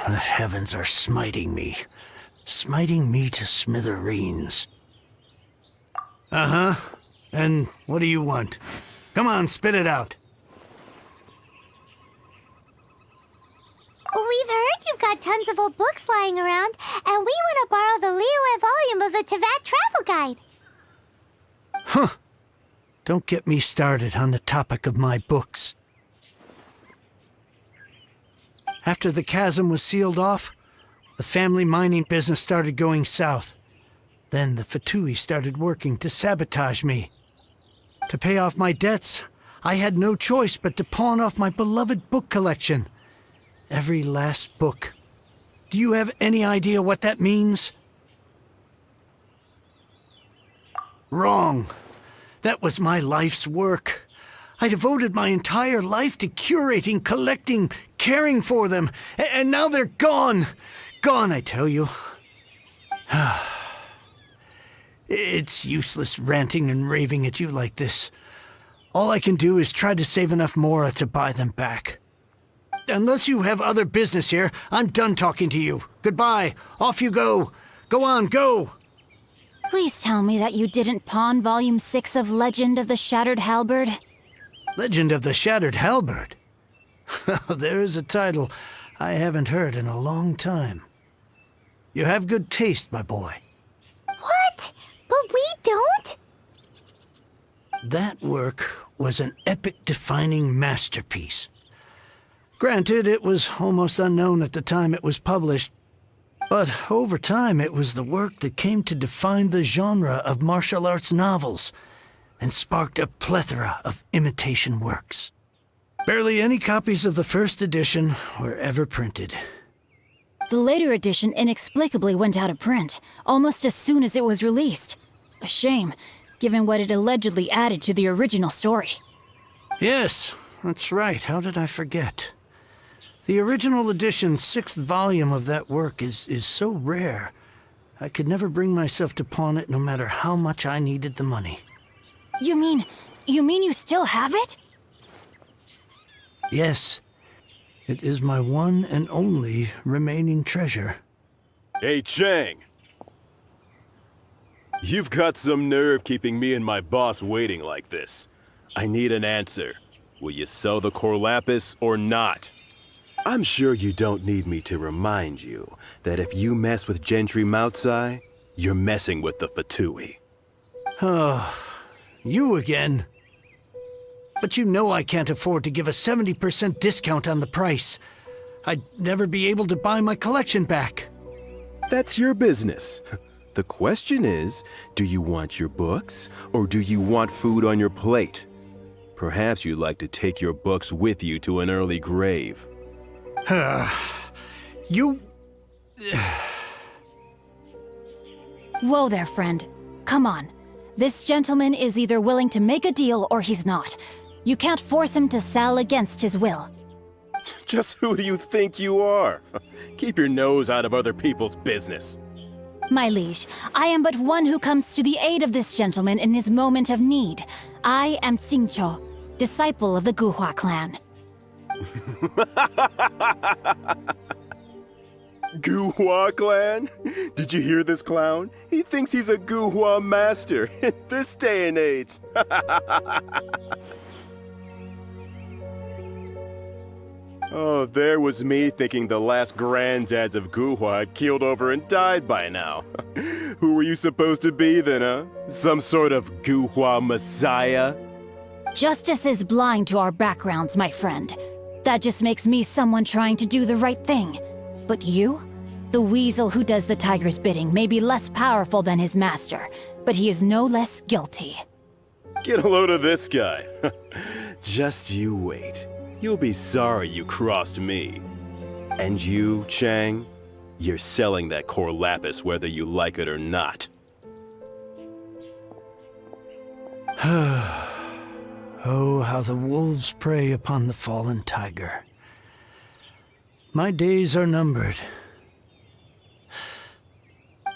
The heavens are smiting me to smithereens. Uh-huh. And what do you want? Come on, spit it out. We've heard you've got tons of old books lying around, and we want to borrow the liyue volume of the Teyvat Travel Guide. Huh. Don't get me started on the topic of my books. After the chasm was sealed off, the family mining business started going south. Then the Fatui started working to sabotage me. To pay off my debts, I had no choice but to pawn off my beloved book collection. Every last book. Do you have any idea what that means? Wrong. That was my life's work. I devoted my entire life to curating, collecting, caring for them, and now they're gone. Gone, I tell you. It's useless ranting and raving at you like this. All I can do is try to save enough mora to buy them back. Unless you have other business here, I'm done talking to you. Goodbye. Off you go. Go on, go. Please tell me that you didn't pawn Volume 6 of Legend of the Shattered Halberd. Legend of the Shattered Halberd? There is a title I haven't heard in a long time. You have good taste, my boy. What? But we don't? That work was an epic-defining masterpiece. Granted, it was almost unknown at the time it was published, but over time it was the work that came to define the genre of martial arts novels and sparked a plethora of imitation works. Barely any copies of the first edition were ever printed. The later edition inexplicably went out of print, almost as soon as it was released. A shame, given what it allegedly added to the original story. Yes, that's right. How did I forget? The original edition's 6th volume of that work is so rare, I could never bring myself to pawn it no matter how much I needed the money. You mean you still have it? Yes. It is my one and only remaining treasure. Hey, Chang! You've got some nerve keeping me and my boss waiting like this. I need an answer. Will you sell the core lapis or not? I'm sure you don't need me to remind you that if you mess with Gentry Moutsai, you're messing with the Fatui. Oh, you again. But you know I can't afford to give a 70% discount on the price. I'd never be able to buy my collection back. That's your business. The question is, do you want your books, or do you want food on your plate? Perhaps you'd like to take your books with you to an early grave. You... Whoa there, friend. Come on. This gentleman is either willing to make a deal or he's not. You can't force him to sell against his will. Just who do you think you are? Keep your nose out of other people's business. My liege, I am but one who comes to the aid of this gentleman in his moment of need. I am Xingqiu, disciple of the Guhua clan. Guhua clan? Did you hear this clown? He thinks he's a Guhua master in this day and age. Oh, there was me thinking the last granddads of Guhua had keeled over and died by now. Who were you supposed to be then, huh? Some sort of Guhua messiah? Justice is blind to our backgrounds, my friend. That just makes me someone trying to do the right thing. But you? The weasel who does the tiger's bidding may be less powerful than his master, but he is no less guilty. Get a load of this guy. Just you wait. You'll be sorry you crossed me. And you, Chang, you're selling that core lapis whether you like it or not. Oh, how the wolves prey upon the fallen tiger. My days are numbered.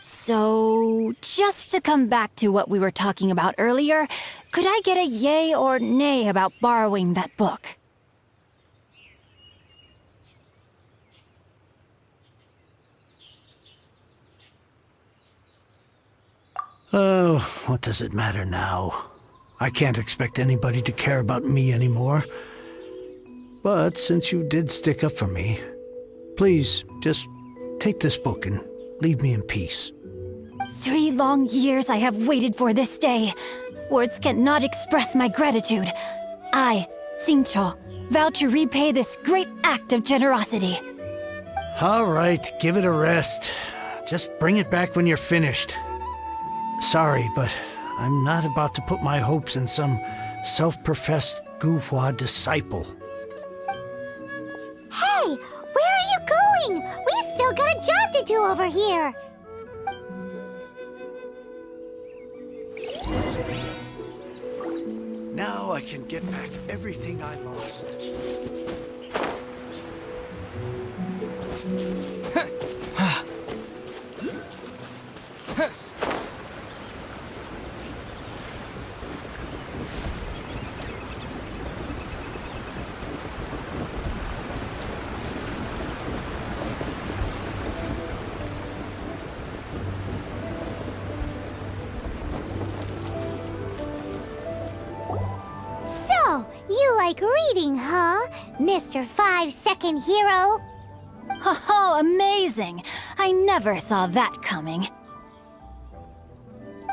So, just to come back to what we were talking about earlier, could I get a yay or nay about borrowing that book? Oh, what does it matter now? I can't expect anybody to care about me anymore. But since you did stick up for me, please, just take this book and leave me in peace. 3 long years I have waited for this day. Words cannot express my gratitude. I, Xingqiu, vow to repay this great act of generosity. All right, give it a rest. Just bring it back when you're finished. Sorry, but I'm not about to put my hopes in some self-professed Guhua disciple. Hey, where are you going? We've still got a job to do over here. Now I can get back everything I lost. So, you like reading, huh, Mr. 5-second hero? Oh, amazing! I never saw that coming.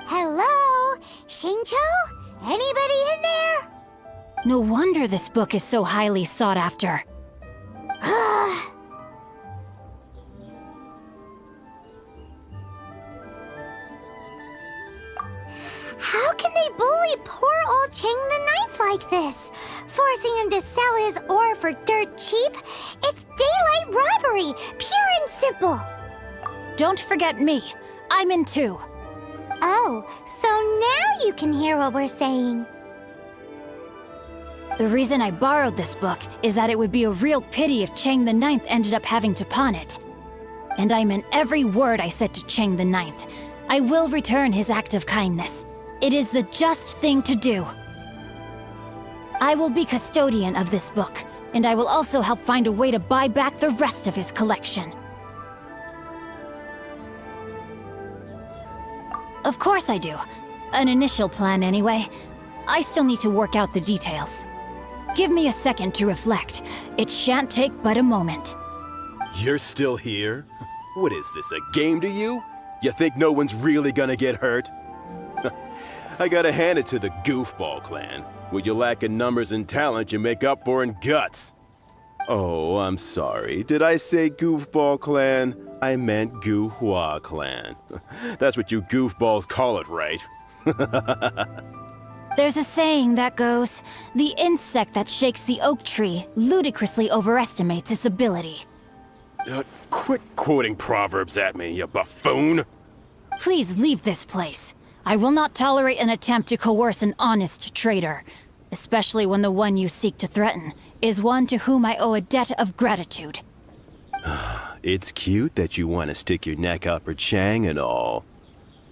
Hello? Xingqiu? Anybody in there? No wonder this book is so highly sought after. How can they bully poor old Chang the Ninth like this? Forcing him to sell his ore for dirt cheap? It's daylight robbery, pure and simple. Don't forget me. I'm in too. Oh, so now you can hear what we're saying. The reason I borrowed this book is that it would be a real pity if Chang the Ninth ended up having to pawn it. And I meant every word I said to Chang the Ninth. I will return his act of kindness. It is the just thing to do. I will be custodian of this book, and I will also help find a way to buy back the rest of his collection. Of course I do. An initial plan anyway. I still need to work out the details. Give me a second to reflect. It shan't take but a moment. You're still here? What is this, a game to you? You think no one's really gonna get hurt? I gotta hand it to the Goofball clan. What you lack in numbers and talent, you make up for in guts. Oh, I'm sorry. Did I say Goofball clan? I meant Guhua clan. That's what you goofballs call it, right? There's a saying that goes, the insect that shakes the oak tree ludicrously overestimates its ability. Quit quoting proverbs at me, you buffoon! Please leave this place. I will not tolerate an attempt to coerce an honest trader, especially when the one you seek to threaten is one to whom I owe a debt of gratitude. It's cute that you want to stick your neck out for Chang and all.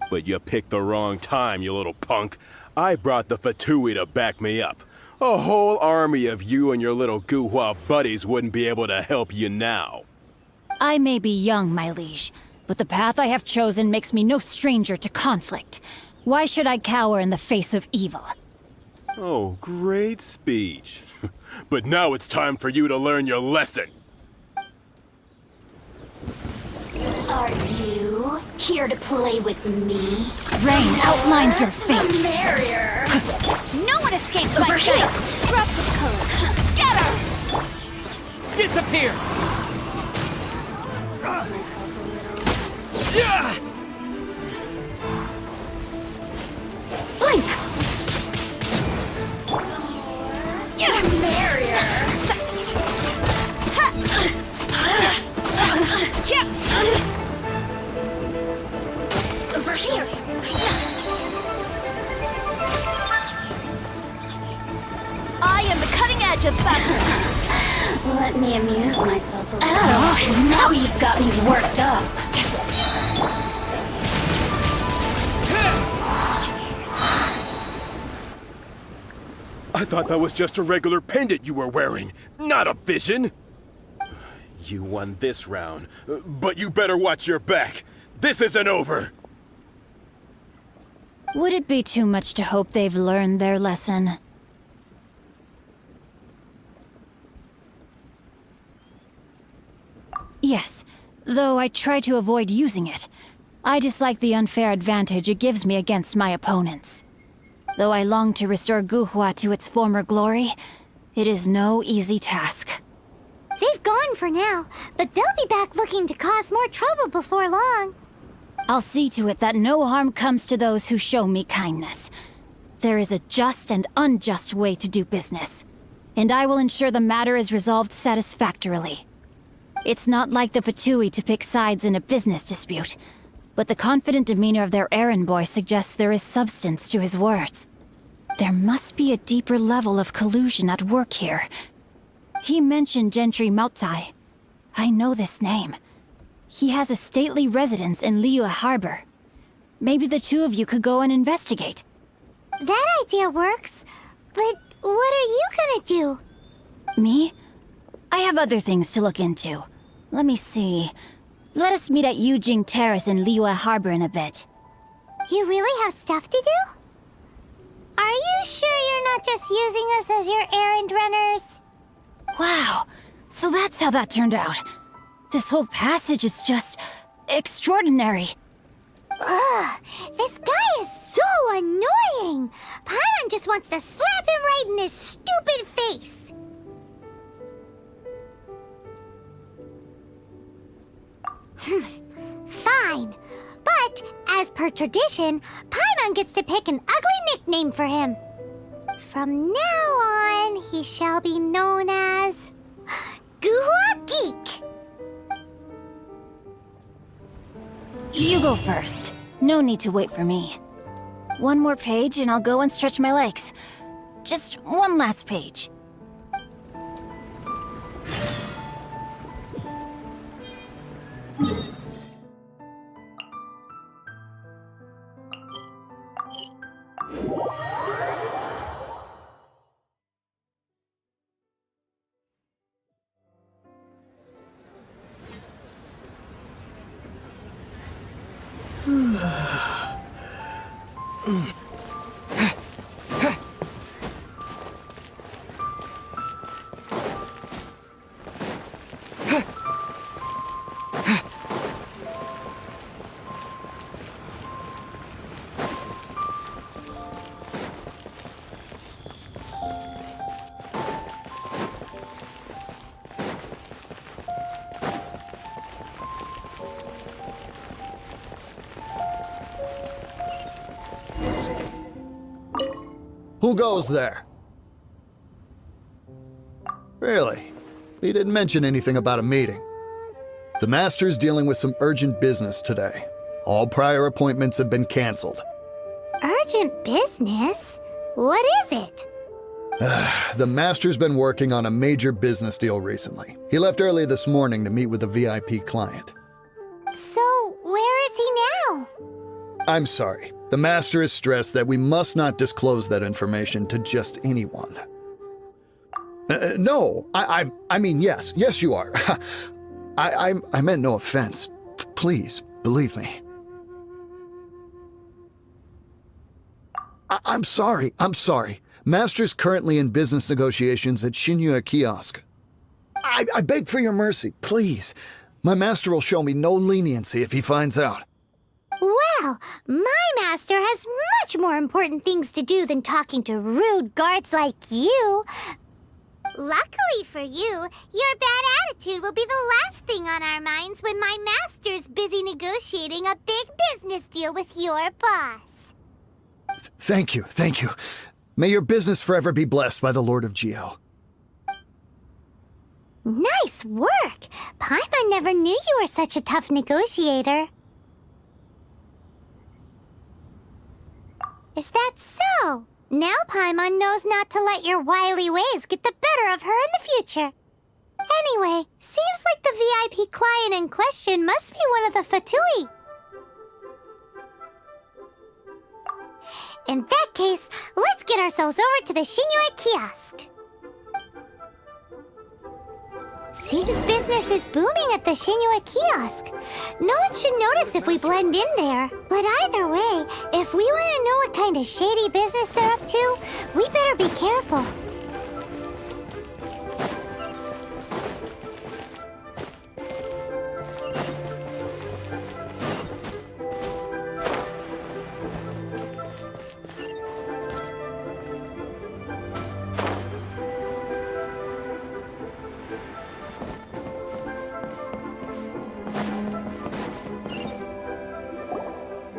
But you picked the wrong time, you little punk. I brought the Fatui to back me up. A whole army of you and your little Guhua buddies wouldn't be able to help you now. I may be young, my liege, but the path I have chosen makes me no stranger to conflict. Why should I cower in the face of evil? Oh, great speech. But now it's time for you to learn your lesson. Are you here to play with me? Rain outlines your fate. Barrier. No one escapes my sight! Drops of color. Scatter! Disappear! Blink. Barrier. Over here. I am the cutting edge of fashion. Let me amuse myself a little. Oh, now you've got me worked up. I thought that was just a regular pendant you were wearing, not a vision. You won this round, but you better watch your back. This isn't over. Would it be too much to hope they've learned their lesson? Yes, though I try to avoid using it. I dislike the unfair advantage it gives me against my opponents. Though I long to restore Guhua to its former glory, it is no easy task. They've gone for now, but they'll be back looking to cause more trouble before long. I'll see to it that no harm comes to those who show me kindness. There is a just and unjust way to do business, and I will ensure the matter is resolved satisfactorily. It's not like the Fatui to pick sides in a business dispute, but the confident demeanor of their errand boy suggests there is substance to his words. There must be a deeper level of collusion at work here. He mentioned Gentry Mautai. I know this name. He has a stately residence in Liyue Harbor. Maybe the two of you could go and investigate. That idea works, but what are you gonna do? Me? I have other things to look into. Let me see. Let us meet at Yujing Terrace in Liyue Harbor in a bit. You really have stuff to do? Are you sure you're not just using us as your errand runners? Wow, so that's how that turned out. This whole passage is just extraordinary. Ugh, this guy is so annoying! Paimon just wants to slap him right in his stupid face! Fine. But, as per tradition, Paimon gets to pick an ugly nickname for him. From now on, he shall be known as... Guhua Geek! You go first. No need to wait for me. One more page and I'll go and stretch my legs. Just one last page. Who goes there? Really? He didn't mention anything about a meeting. The Master's dealing with some urgent business today. All prior appointments have been canceled. Urgent business? What is it? The Master's been working on a major business deal recently. He left early this morning to meet with a VIP client. So, where is he now? I'm sorry. The Master is stressed that we must not disclose that information to just anyone. No, I mean, yes. Yes, you are. I meant no offense. Please, believe me. I'm sorry. Master's currently in business negotiations at Liyue Kiosk. I beg for your mercy, please. My master will show me no leniency if he finds out. Well, my master has much more important things to do than talking to rude guards like you. Luckily for you, your bad attitude will be the last thing on our minds when my master's busy negotiating a big business deal with your boss. Thank you. May your business forever be blessed by the Lord of Geo. Nice work! Paimon never knew you were such a tough negotiator. Is that so? Now Paimon knows not to let your wily ways get the better of her in the future. Anyway, seems like the VIP client in question must be one of the Fatui. In that case, let's get ourselves over to the Liyue Kiosk. Seems business is booming at the Liyue Kiosk. No one should notice if we blend in there. But either way, if we want to know what kind of shady business they're up to, we better be careful.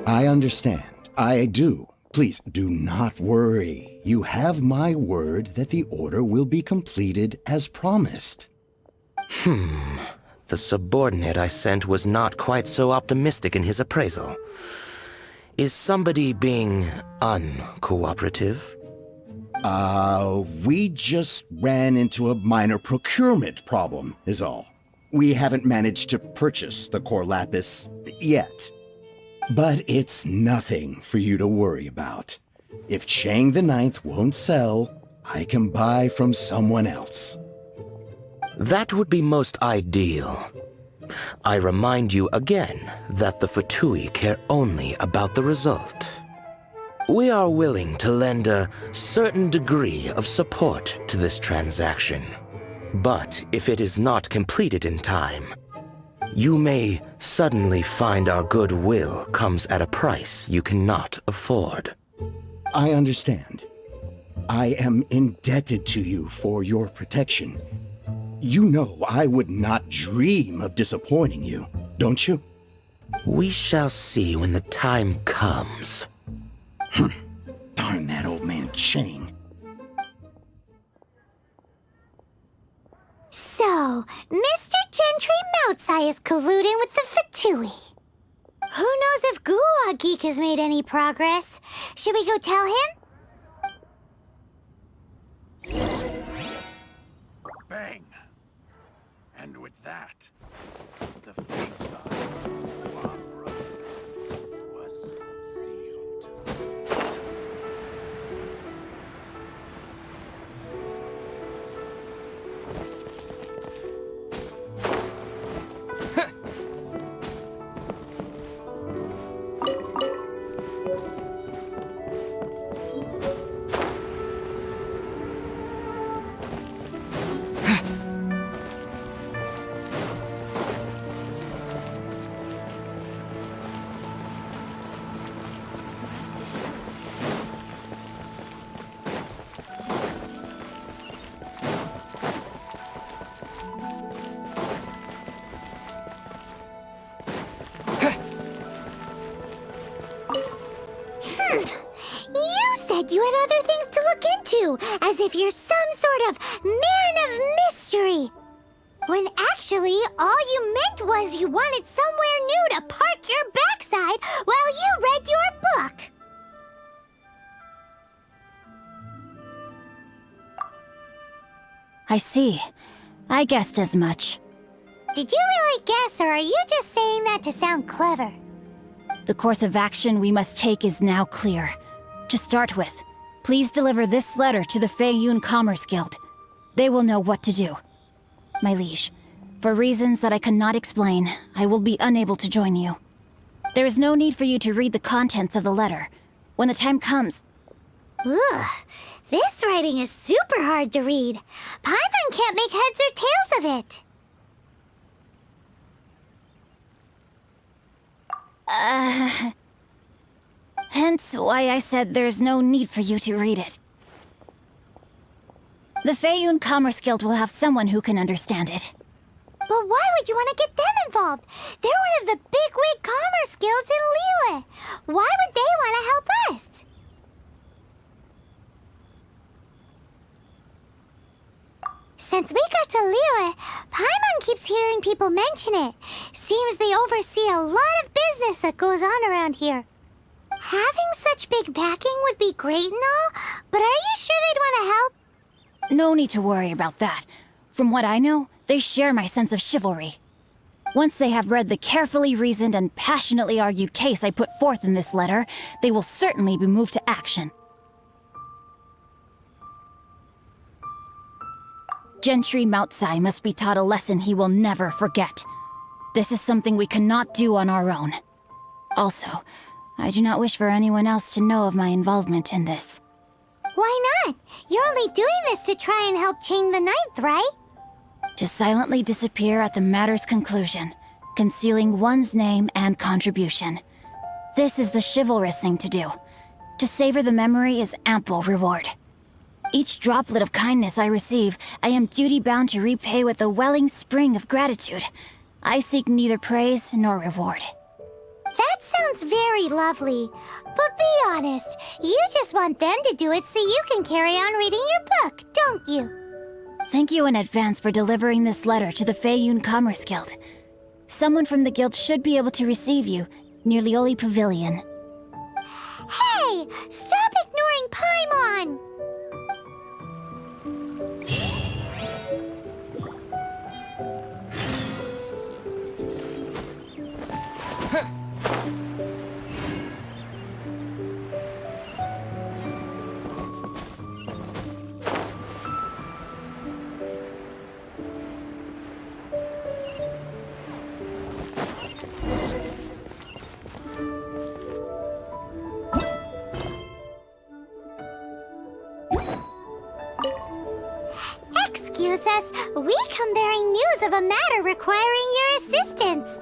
I understand. I do. Please do not worry. You have my word that the order will be completed as promised. The subordinate I sent was not quite so optimistic in his appraisal. Is somebody being uncooperative? We just ran into a minor procurement problem, is all. We haven't managed to purchase the core lapis yet. But it's nothing for you to worry about. If Chang the Ninth won't sell, I can buy from someone else. That would be most ideal. I remind you again that the Fatui care only about the result. We are willing to lend a certain degree of support to this transaction. But if it is not completed in time, you may suddenly find our goodwill comes at a price you cannot afford. I understand. I am indebted to you for your protection. You know I would not dream of disappointing you, don't you? We shall see when the time comes. Darn that old man Chang. So, Mr. Gentry Moutsai is colluding with the Fatui. Who knows if Guwa Geek has made any progress? Should we go tell him? Bang! And with that, the fate of Guwa Road was sealed. You said you had other things to look into, as if you're some sort of man of mystery. When actually, all you meant was you wanted somewhere new to park your backside while you read your book. I see. I guessed as much. Did you really guess, or are you just saying that to sound clever? The course of action we must take is now clear. To start with, please deliver this letter to the Feiyun Commerce Guild. They will know what to do. My liege, For reasons that I cannot explain, I will be unable to join you. There is no need for you to read the contents of the letter. When the time comes... Ugh, this writing is super hard to read. Paimon can't make heads or tails of it. Hence why I said there's no need for you to read it. The Feiyun Commerce Guild will have someone who can understand it. But why would you want to get them involved? They're one of the bigwig commerce guilds in liyue. Why would they want to help us? Since we got to liyue, Paimon keeps hearing people mention it. Seems they oversee a lot of business that goes on around here. Having such big backing would be great and all, but are you sure they'd want to help? No need to worry about that. From what I know, they share my sense of chivalry. Once they have read the carefully reasoned and passionately argued case I put forth in this letter, they will certainly be moved to action. Gentry Moutsai must be taught a lesson he will never forget. This is something we cannot do on our own. Also, I do not wish for anyone else to know of my involvement in this. Why not? You're only doing this to try and help Chang the Ninth, right? To silently disappear at the matter's conclusion, concealing one's name and contribution. This is the chivalrous thing to do. To savor the memory is ample reward. Each droplet of kindness I receive, I am duty-bound to repay with a welling spring of gratitude. I seek neither praise nor reward. That sounds very lovely. But be honest, you just want them to do it so you can carry on reading your book, don't you? Thank you in advance for delivering this letter to the Feiyun Commerce Guild. Someone from the guild should be able to receive you near Liyue Pavilion. Hey! Stop ignoring Paimon! Excuse us, we come bearing news of a matter requiring your assistance.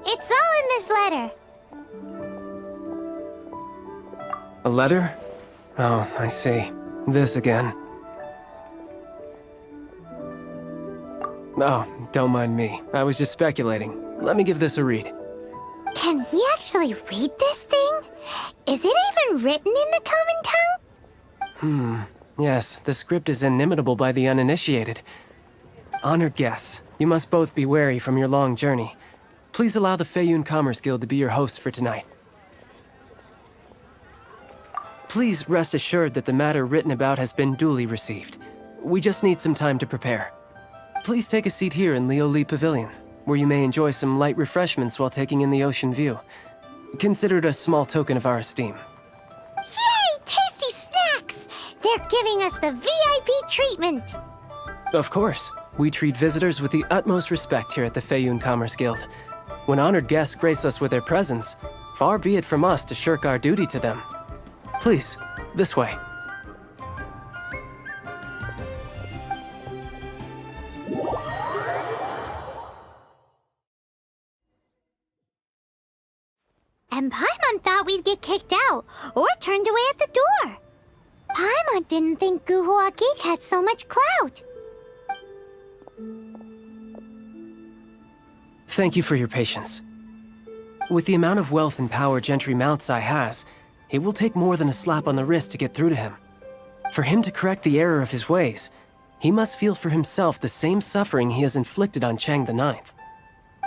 It's all in this letter. A letter? Oh, I see. This again. Oh, don't mind me. I was just speculating. Let me give this a read. Can he actually read this thing? Is it even written in the common tongue? Yes, the script is inimitable by the uninitiated. Honored guests, you must both be wary from your long journey. Please allow the Feiyun Commerce Guild to be your hosts for tonight. Please rest assured that the matter written about has been duly received. We just need some time to prepare. Please take a seat here in Liyue Pavilion, where you may enjoy some light refreshments while taking in the ocean view. Consider it a small token of our esteem. Yay! Tasty snacks! They're giving us the VIP treatment! Of course. We treat visitors with the utmost respect here at the Feiyun Commerce Guild. When honored guests grace us with their presence, far be it from us to shirk our duty to them. Please, this way. And Paimon thought we'd get kicked out, or turned away at the door. Paimon didn't think Guhua Geek had so much clout. Thank you for your patience. With the amount of wealth and power Gentry Moutsai has, it will take more than a slap on the wrist to get through to him. For him to correct the error of his ways, he must feel for himself the same suffering he has inflicted on Chang the Ninth.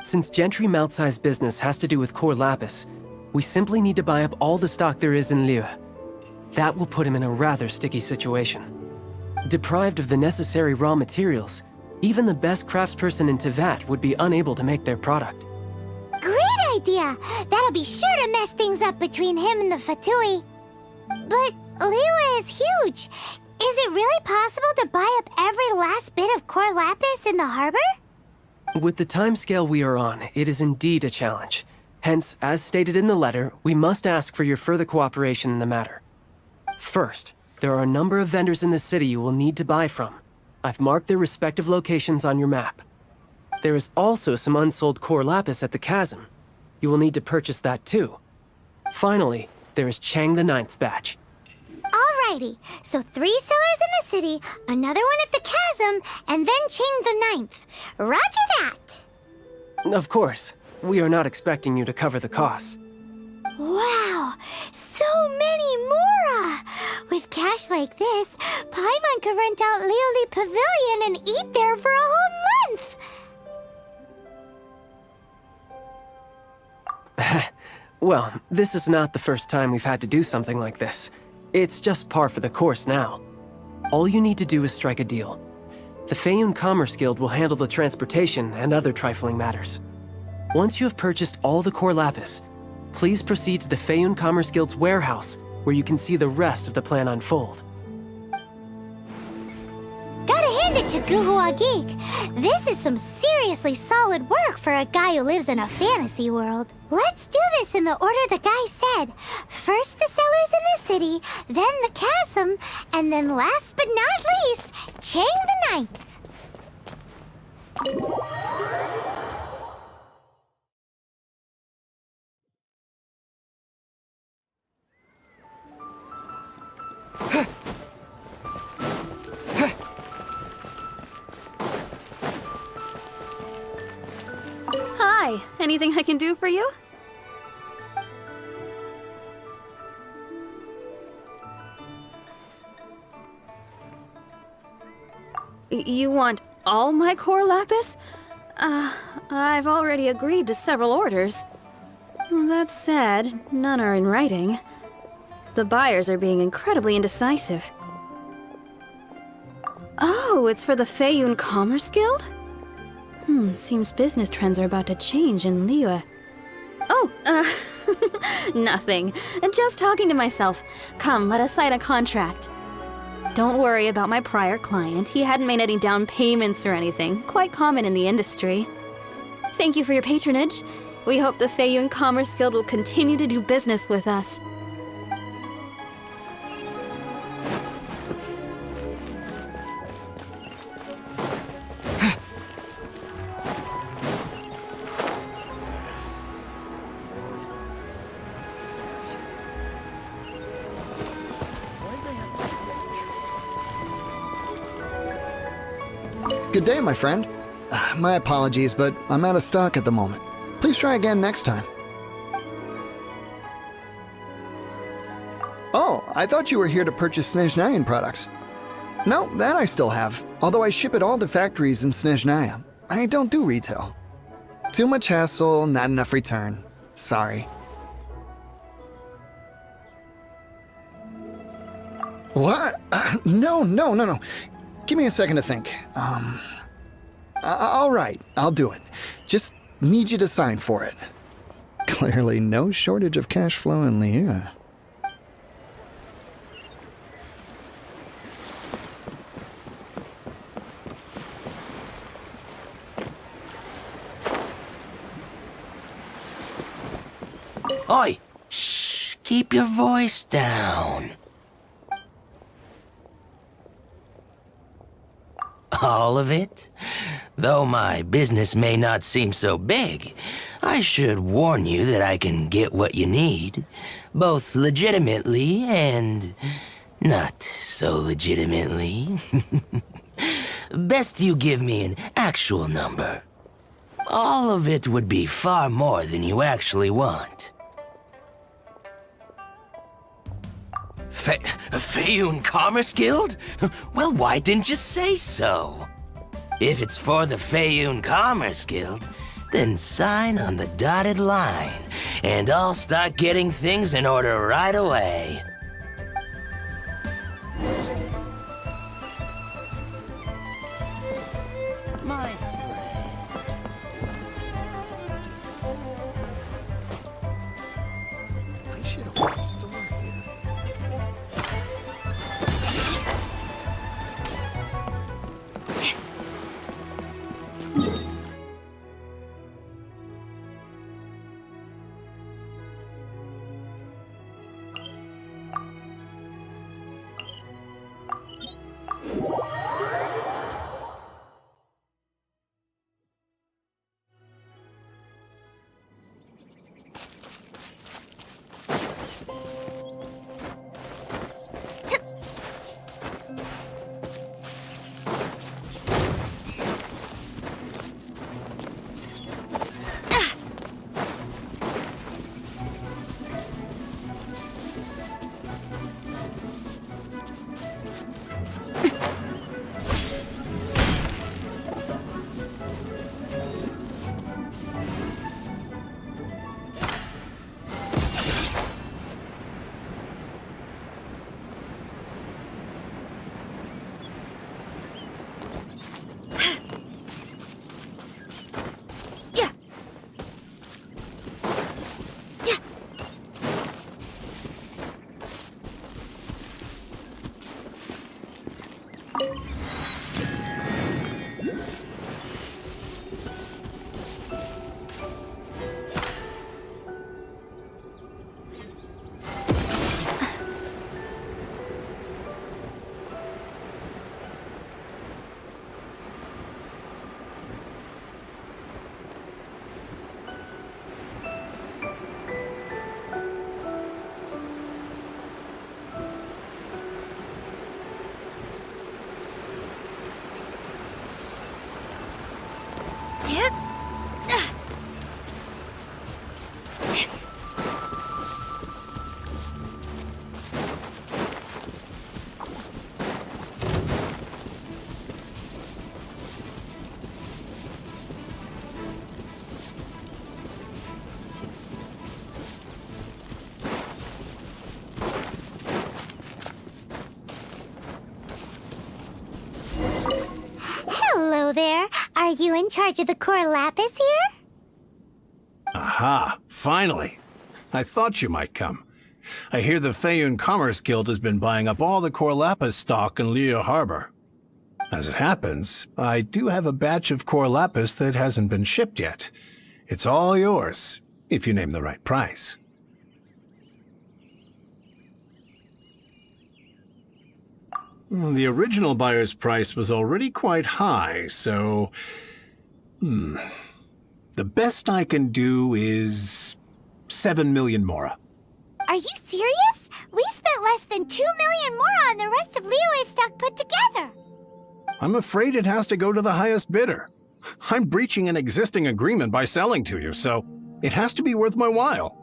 Since Gentry Moutsai's business has to do with core lapis, we simply need to buy up all the stock there is in Liyue. That will put him in a rather sticky situation. Deprived of the necessary raw materials, even the best craftsperson in Teyvat would be unable to make their product. Great idea! That'll be sure to mess things up between him and the Fatui. But Liyue is huge. Is it really possible to buy up every last bit of core lapis in the harbor? With the timescale we are on, it is indeed a challenge. Hence, as stated in the letter, we must ask for your further cooperation in the matter. First, there are a number of vendors in the city you will need to buy from. I've marked their respective locations on your map. There is also some unsold core lapis at the chasm. You will need to purchase that too. Finally, there is Chang the Ninth's batch. Alrighty, so 3 sellers in the city, another one at the chasm, and then Chang the Ninth. Roger that! Of course, we are not expecting you to cover the costs. Wow, so many more! With cash like this, Paimon could rent out Liyue Pavilion and eat there for a whole month! Well, this is not the first time we've had to do something like this. It's just par for the course now. All you need to do is strike a deal. The Feiyun Commerce Guild will handle the transportation and other trifling matters. Once you have purchased all the core lapis, please proceed to the Feiyun Commerce Guild's warehouse, where you can see the rest of the plan unfold. Gotta hand it to Guhua Geek. This is some seriously solid work for a guy who lives in a fantasy world. Let's do this in the order the guy said. First the sellers in the city, then the chasm, and then last but not least, Chang the Ninth. Hi, anything I can do for you? You want all my core lapis? I've already agreed to several orders. That said, none are in writing. The buyers are being incredibly indecisive. Oh, it's for the Feiyun Commerce Guild? Seems business trends are about to change in Liyue. Oh, nothing. Just talking to myself. Come, let us sign a contract. Don't worry about my prior client. He hadn't made any down payments or anything. Quite common in the industry. Thank you for your patronage. We hope the Feiyun Commerce Guild will continue to do business with us. Good day, my friend. My apologies, but I'm out of stock at the moment. Please try again next time. Oh, I thought you were here to purchase Snezhnayan products. No, that I still have, although I ship it all to factories in Snezhnaya. I don't do retail. Too much hassle, not enough return. Sorry. What? No. Give me a second to think. All right, I'll do it. Just need you to sign for it. Clearly no shortage of cash flow in Liyue. Oi! Shh! Keep your voice down. All of it? Though my business may not seem so big, I should warn you that I can get what you need, both legitimately and not so legitimately. Best you give me an actual number. All of it would be far more than you actually want. Feiyun Commerce Guild? Well, why didn't you say so? If it's for the Feiyun Commerce Guild, then sign on the dotted line, and I'll start getting things in order right away. My friend. I should open a store here. you in charge of the core lapis here? Aha, finally. I thought you might come. I hear the Feiyun Commerce Guild has been buying up all the core lapis stock in Liyue Harbor. As it happens, I do have a batch of core lapis that hasn't been shipped yet. It's all yours, if you name the right price. The original buyer's price was already quite high, so... The best I can do is 7 million mora. Are you serious? We spent less than 2 million more on the rest of Liyue's stock put together. I'm afraid it has to go to the highest bidder. I'm breaching an existing agreement by selling to you, so it has to be worth my while.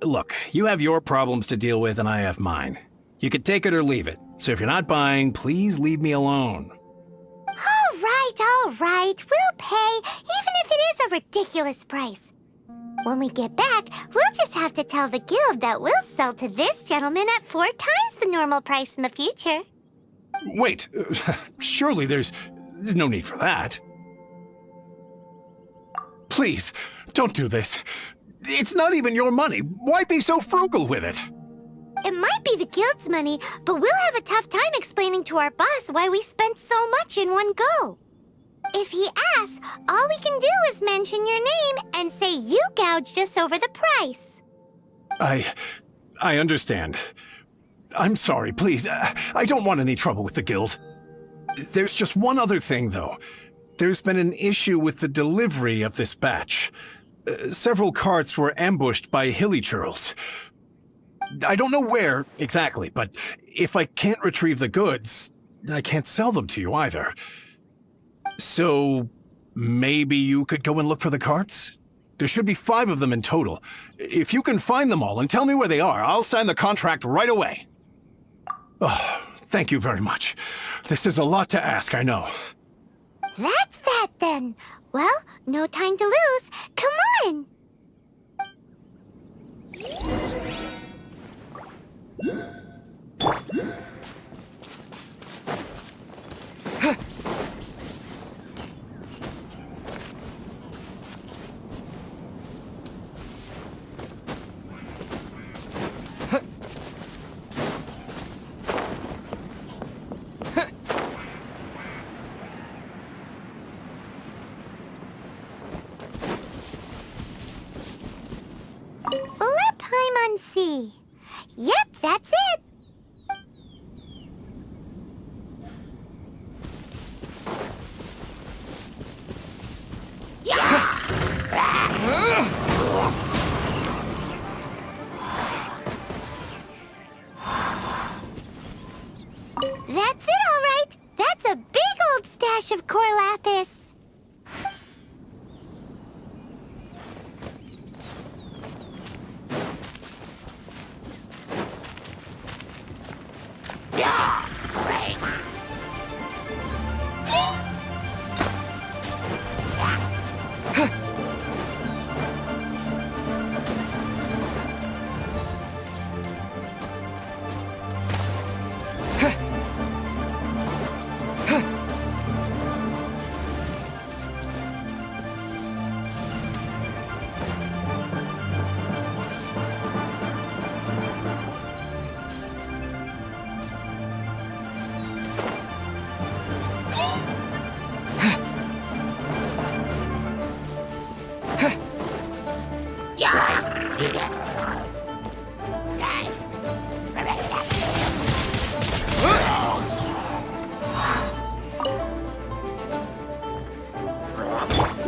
Look, you have your problems to deal with and I have mine. You can take it or leave it, so if you're not buying, please leave me alone. All right, we'll pay, even if it is a ridiculous price. When we get back, we'll just have to tell the guild that we'll sell to this gentleman at 4 times the normal price in the future. Wait, surely there's no need for that. Please, don't do this. It's not even your money. Why be so frugal with it? It might be the guild's money, but we'll have a tough time explaining to our boss why we spent so much in one go. If he asks, all we can do is mention your name and say you gouged us over the price. I understand. I'm sorry, please. I don't want any trouble with the guild. There's just one other thing, though. There's been an issue with the delivery of this batch. Several carts were ambushed by hilly churls. I don't know where exactly, but if I can't retrieve the goods, I can't sell them to you either. So, maybe you could go and look for the carts? There should be 5 of them in total. If you can find them all and tell me where they are, I'll sign the contract right away. Oh, thank you very much. This is a lot to ask, I know. That's that then. Well, no time to lose. Come on! Let Paimon see. Yep, that's it. That's it, all right. That's a big old stash of core lapis.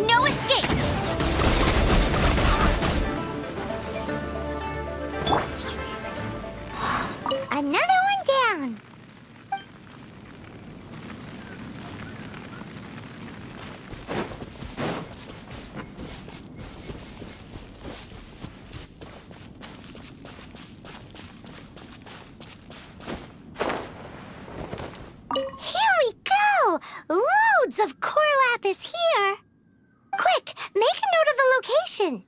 No escape! Another one down. Here we go! Loads of core lapis here! Quick, make a note of the location!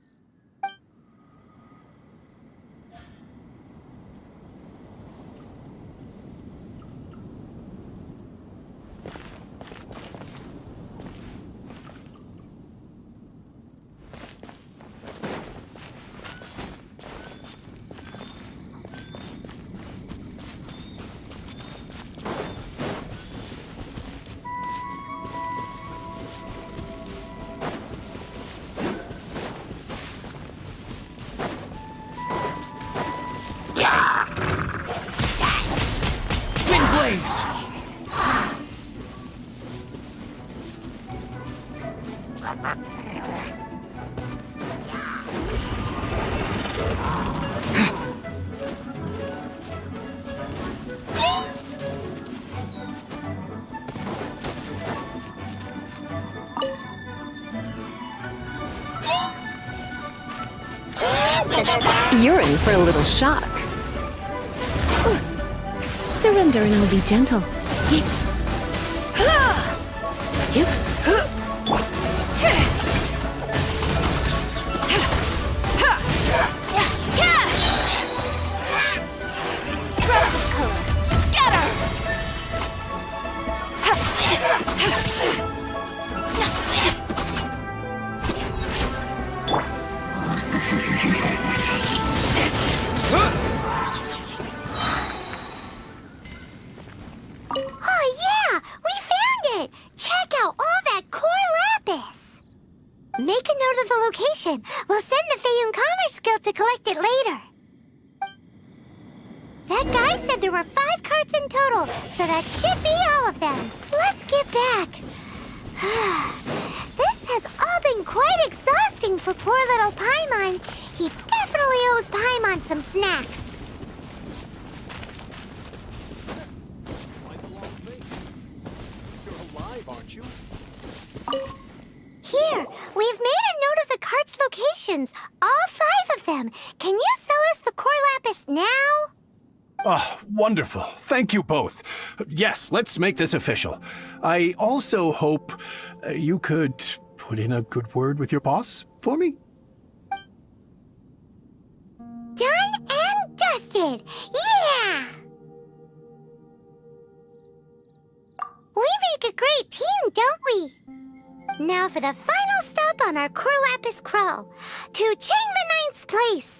blaze! You're in for a little shock. Surrender and I'll be gentle. Oh yeah! We found it! Check out all that core lapis! Make a note of the location. We'll send the Feiyun Commerce Guild to collect it later. That guy said there were 5 carts in total, so that should be all of them. Let's get back. This has all been quite exhausting for poor little Paimon. He definitely owes Paimon some snacks. Here, we've made a note of the cart's locations. All 5 of them. Can you sell us the core lapis now? Oh, wonderful. Thank you both. Yes, let's make this official. I also hope you could put in a good word with your boss for me. Done and dusted. Yeah! We make a great team, don't we? Now for the final stop on our core lapis crawl, to Chang the Ninth's place.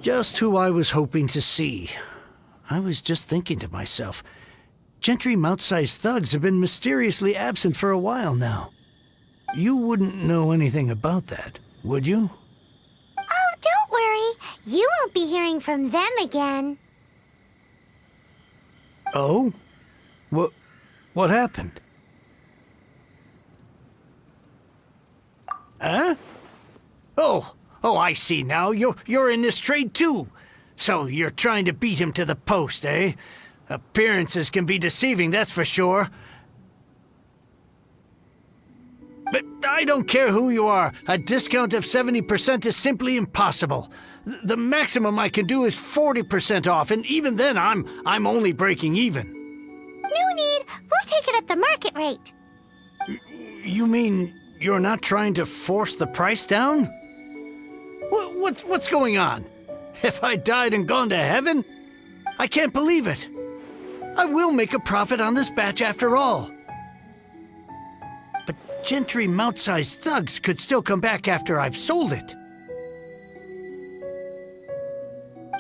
Just who I was hoping to see. I was just thinking to myself, Gentry mount-sized thugs have been mysteriously absent for a while now. You wouldn't know anything about that, would you? Oh, don't worry. You won't be hearing from them again. Oh? What happened? Huh? Oh, I see now. You're in this trade too. So you're trying to beat him to the post, eh? Appearances can be deceiving, that's for sure. But I don't care who you are. A discount of 70% is simply impossible. The maximum I can do is 40% off, and even then I'm only breaking even. No need. We'll take it at the market rate. You mean you're not trying to force the price down? What's going on? Have I died and gone to heaven? I can't believe it. I will make a profit on this batch after all. But Gentry mount-sized thugs could still come back after I've sold it.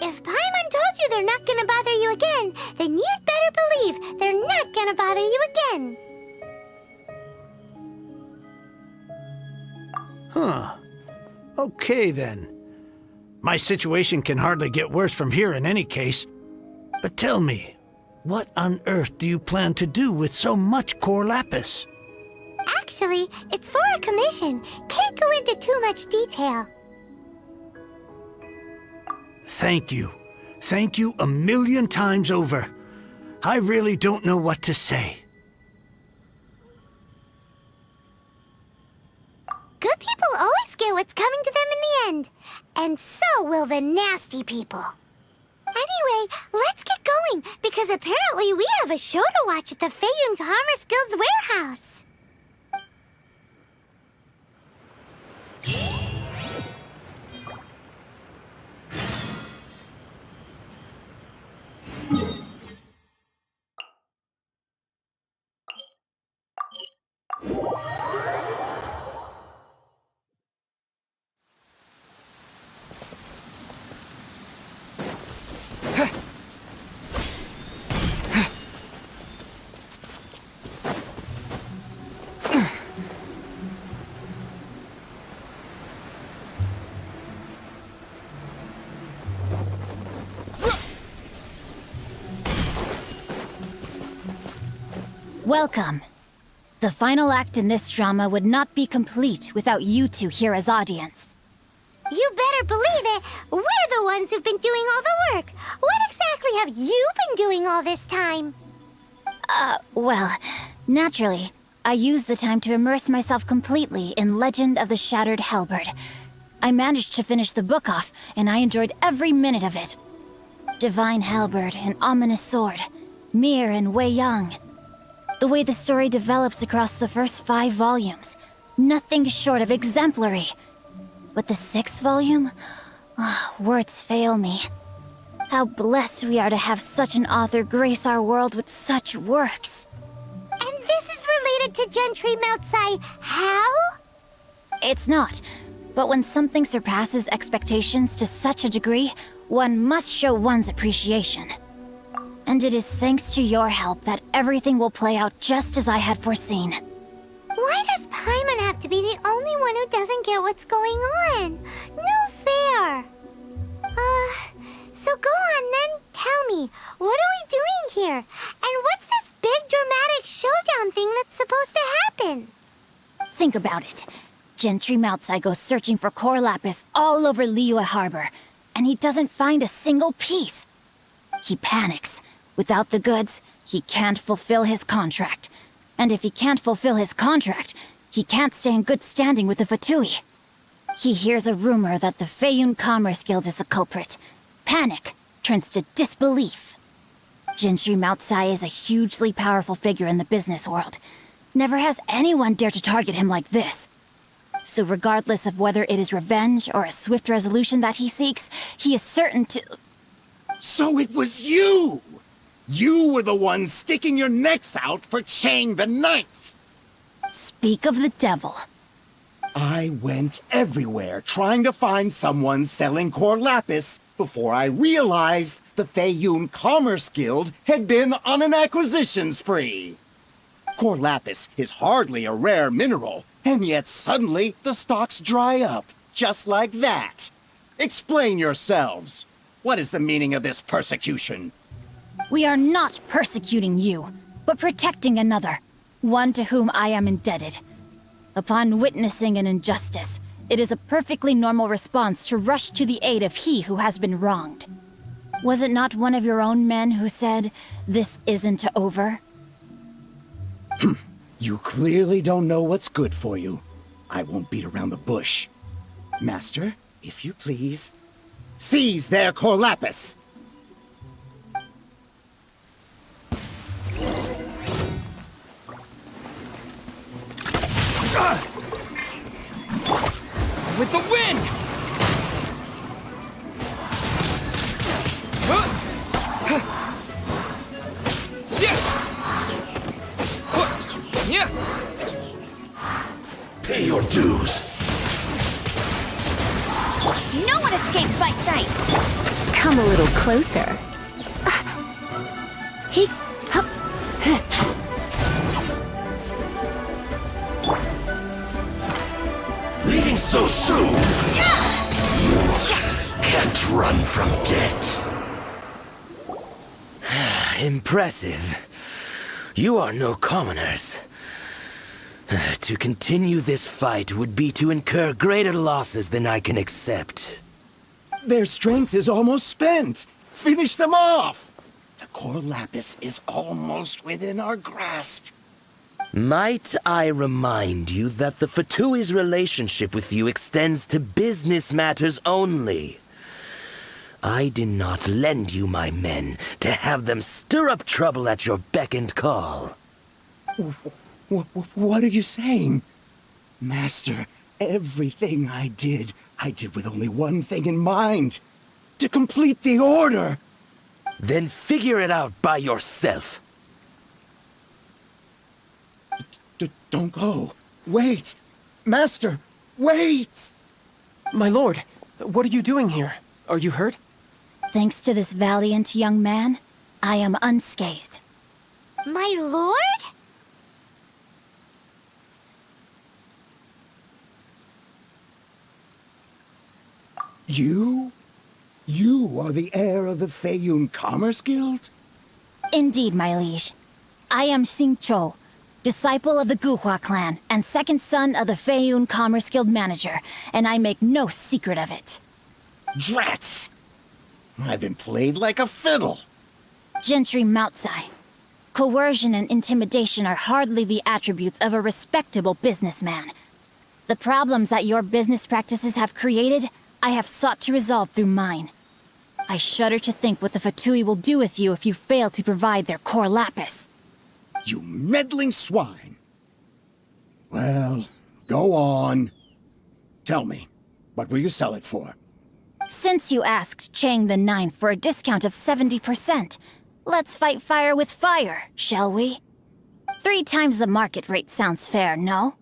If Paimon told you they're not gonna bother you again, then you'd better believe they're not gonna bother you again. Huh. Okay, then. My situation can hardly get worse from here in any case. But tell me, what on earth do you plan to do with so much core lapis? Actually, it's for a commission. Can't go into too much detail. Thank you. Thank you a million times over. I really don't know what to say. Good people always get what's coming to them in the end. And so will the nasty people. Anyway, let's get going, because apparently we have a show to watch at the Feiyun Commerce Guild's warehouse. Welcome. The final act in this drama would not be complete without you two here as audience. You better believe it. We're the ones who've been doing all the work. What exactly have you been doing all this time? Well, naturally, I used the time to immerse myself completely in Legend of the Shattered Halberd. I managed to finish the book off, and I enjoyed every minute of it. Divine Halberd, an ominous sword. Mir and Wei Yang. The way the story develops across the first 5 volumes, nothing short of exemplary. But the 6th volume? Words fail me. How blessed we are to have such an author grace our world with such works. And this is related to Gentry Meltsai. How? It's not. But when something surpasses expectations to such a degree, one must show one's appreciation. And it is thanks to your help that everything will play out just as I had foreseen. Why does Paimon have to be the only one who doesn't get what's going on? No fair. So go on then, tell me, what are we doing here? And what's this big dramatic showdown thing that's supposed to happen? Think about it. Gentry Meltsai goes searching for core lapis all over Liyue Harbor, and he doesn't find a single piece. He panics. Without the goods, he can't fulfill his contract. And if he can't fulfill his contract, he can't stay in good standing with the Fatui. He hears a rumor that the Feiyun Commerce Guild is the culprit. Panic turns to disbelief. Gentry Meltsai is a hugely powerful figure in the business world. Never has anyone dared to target him like this. So regardless of whether it is revenge or a swift resolution that he seeks, he is certain to... So it was you! You were the one sticking your necks out for Chang the Ninth! Speak of the devil. I went everywhere trying to find someone selling core lapis before I realized the Feiyun Commerce Guild had been on an acquisition spree. Core lapis is hardly a rare mineral, and yet suddenly the stocks dry up, just like that. Explain yourselves. What is the meaning of this persecution? We are not persecuting you, but protecting another, one to whom I am indebted. Upon witnessing an injustice, it is a perfectly normal response to rush to the aid of he who has been wronged. Was it not one of your own men who said, "This isn't over"? You clearly don't know what's good for you. I won't beat around the bush. Master, if you please, seize their core lapis! With the wind! Pay your dues. No one escapes my sights! Come a little closer. Leaving so soon? You can't run from death. Impressive. You are no commoners. To continue this fight would be to incur greater losses than I can accept. Their strength is almost spent. Finish them off! The core lapis is almost within our grasp. Might I remind you that the Fatui's relationship with you extends to business matters only? I did not lend you my men to have them stir up trouble at your beck and call. What are you saying? Master, everything I did with only one thing in mind. To complete the order. Then figure it out by yourself. Don't go. Wait. Master, wait! My lord, what are you doing here? Are you hurt? Thanks to this valiant young man, I am unscathed. My lord? You? You are the heir of the Feiyun Commerce Guild? Indeed, my liege. I am Xingqiu, disciple of the Guhua clan and second son of the Feiyun Commerce Guild manager, and I make no secret of it. Drats! I've been played like a fiddle. Gentry Moutsai. Coercion and intimidation are hardly the attributes of a respectable businessman. The problems that your business practices have created, I have sought to resolve through mine. I shudder to think what the Fatui will do with you if you fail to provide their core lapis. You meddling swine. Well, go on. Tell me, what will you sell it for? Since you asked Chang the Ninth for a discount of 70%, let's fight fire with fire, shall we? 3 times the market rate sounds fair, no?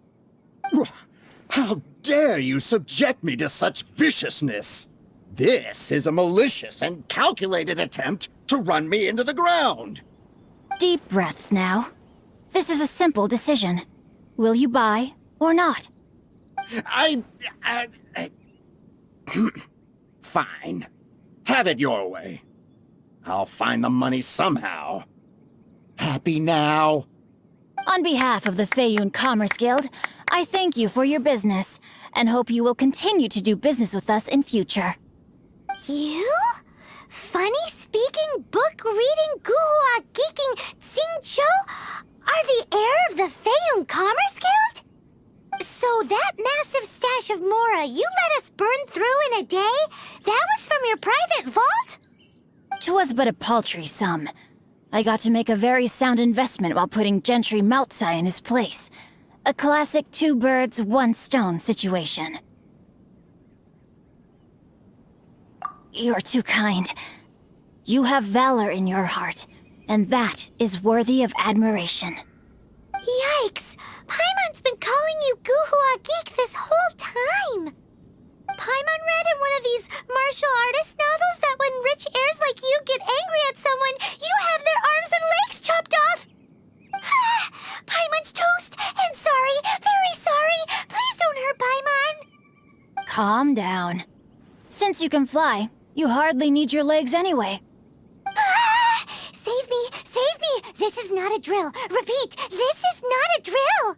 How dare you subject me to such viciousness? This is a malicious and calculated attempt to run me into the ground. Deep breaths now. This is a simple decision. Will you buy or not? Fine. Have it your way. I'll find the money somehow. Happy now? On behalf of the Feiyun Commerce Guild, I thank you for your business, and hope you will continue to do business with us in future. You? Funny-speaking, book-reading, guhua geeking Xingqiu are the heir of the Feiyun Commerce Guild? So that massive stash of Mora you let us burn through in a day, that was from your private vault? 'Twas but a paltry sum. I got to make a very sound investment while putting Gentry Moutsai in his place. A classic 2 birds, 1 stone situation. You're too kind. You have valor in your heart, and that is worthy of admiration. Yikes! Paimon's been calling you Guhua Geek this whole time! Paimon read in one of these martial artist novels that when rich heirs like you get angry at someone, you have their arms and legs chopped off! Paimon's toast! And sorry, very sorry! Please don't hurt Paimon! Calm down. Since you can fly, you hardly need your legs anyway. Save me! Save me! This is not a drill! Repeat, this is not a drill!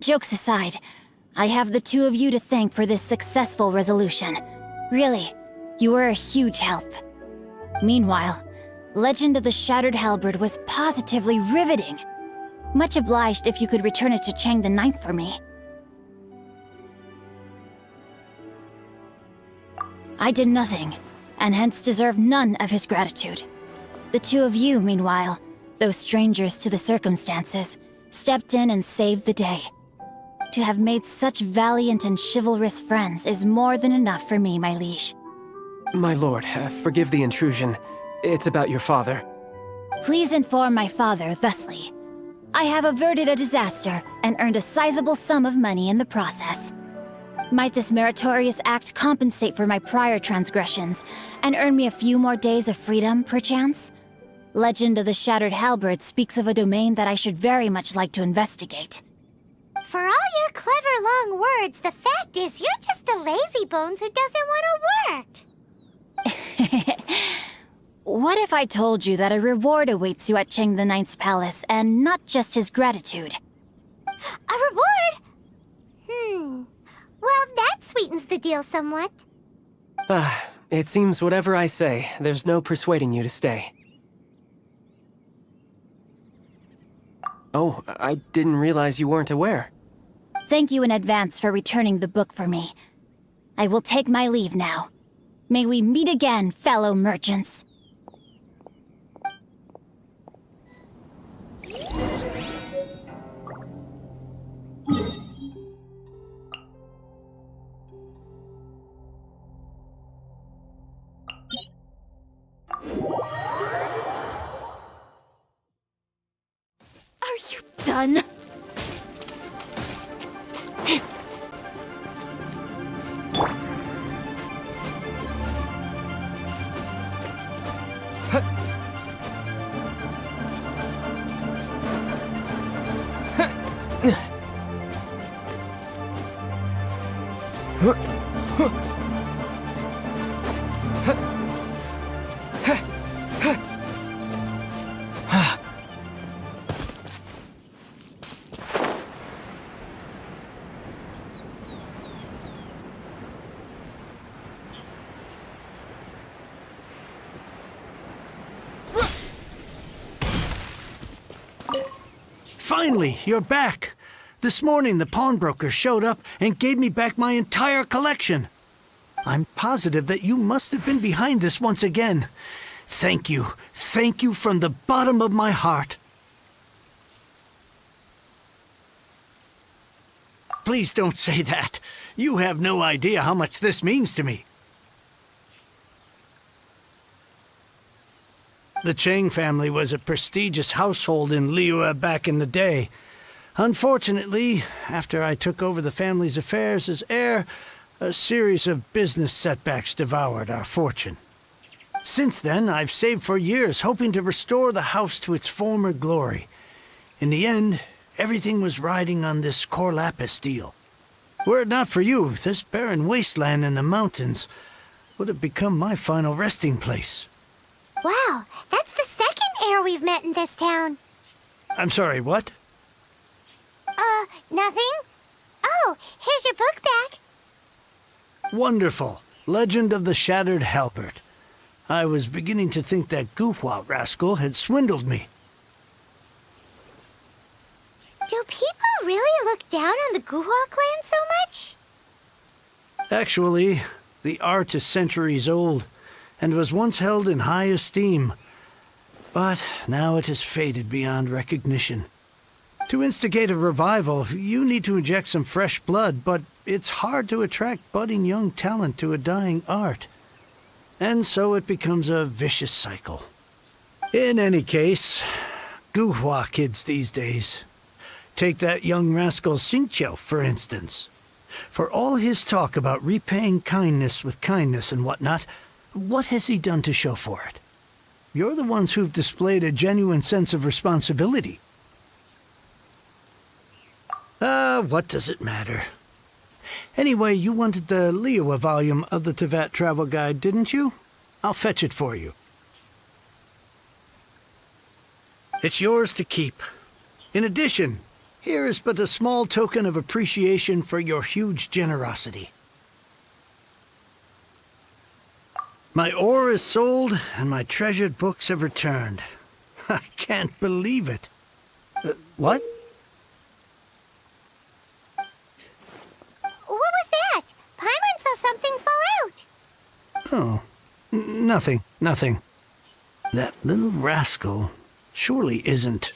Jokes aside, I have the 2 of you to thank for this successful resolution. Really, you were a huge help. Meanwhile, Legend of the Shattered Halberd was positively riveting. Much obliged if you could return it to Chang the Ninth for me. I did nothing, and hence deserve none of his gratitude. The 2 of you, meanwhile, though strangers to the circumstances, stepped in and saved the day. To have made such valiant and chivalrous friends is more than enough for me, my liege. My lord, forgive the intrusion. It's about your father. Please inform my father thusly. I have averted a disaster and earned a sizable sum of money in the process. Might this meritorious act compensate for my prior transgressions and earn me a few more days of freedom, perchance? Legend of the Shattered Halberd speaks of a domain that I should very much like to investigate. For all your clever long words, the fact is you're just a lazy bones who doesn't want to work. What if I told you that a reward awaits you at Chang the Ninth's palace, and not just his gratitude? A reward? Well, that sweetens the deal somewhat. It seems whatever I say, there's no persuading you to stay. Oh, I didn't realize you weren't aware. Thank you in advance for returning the book for me. I will take my leave now. May we meet again, fellow merchants. Are you done? Finally, you're back. This morning, the pawnbroker showed up and gave me back my entire collection. I'm positive that you must have been behind this once again. Thank you. Thank you from the bottom of my heart. Please don't say that. You have no idea how much this means to me. The Chang family was a prestigious household in Liyue back in the day. Unfortunately, after I took over the family's affairs as heir, a series of business setbacks devoured our fortune. Since then, I've saved for years, hoping to restore the house to its former glory. In the end, everything was riding on this Corlapis deal. Were it not for you, this barren wasteland in the mountains would have become my final resting place. Wow, that's the second heir we've met in this town. I'm sorry, what? Nothing? Oh, here's your book back. Wonderful. Legend of the Shattered Halberd. I was beginning to think that Guhua rascal had swindled me. Do people really look down on the Guhua clan so much? Actually, the art is centuries old, and was once held in high esteem. But now it has faded beyond recognition. To instigate a revival, you need to inject some fresh blood, but it's hard to attract budding young talent to a dying art. And so it becomes a vicious cycle. In any case, Guhua kids these days. Take that young rascal Xingqiu, for instance. For all his talk about repaying kindness with kindness and whatnot, what has he done to show for it? You're the ones who've displayed a genuine sense of responsibility. What does it matter? Anyway, you wanted the liyue volume of the Teyvat travel guide, didn't you? I'll fetch it for you. It's yours to keep. In addition, here is but a small token of appreciation for your huge generosity. My ore is sold, and my treasured books have returned. I can't believe it. What? What was that? Paimon saw something fall out. Oh, nothing. That little rascal surely isn't...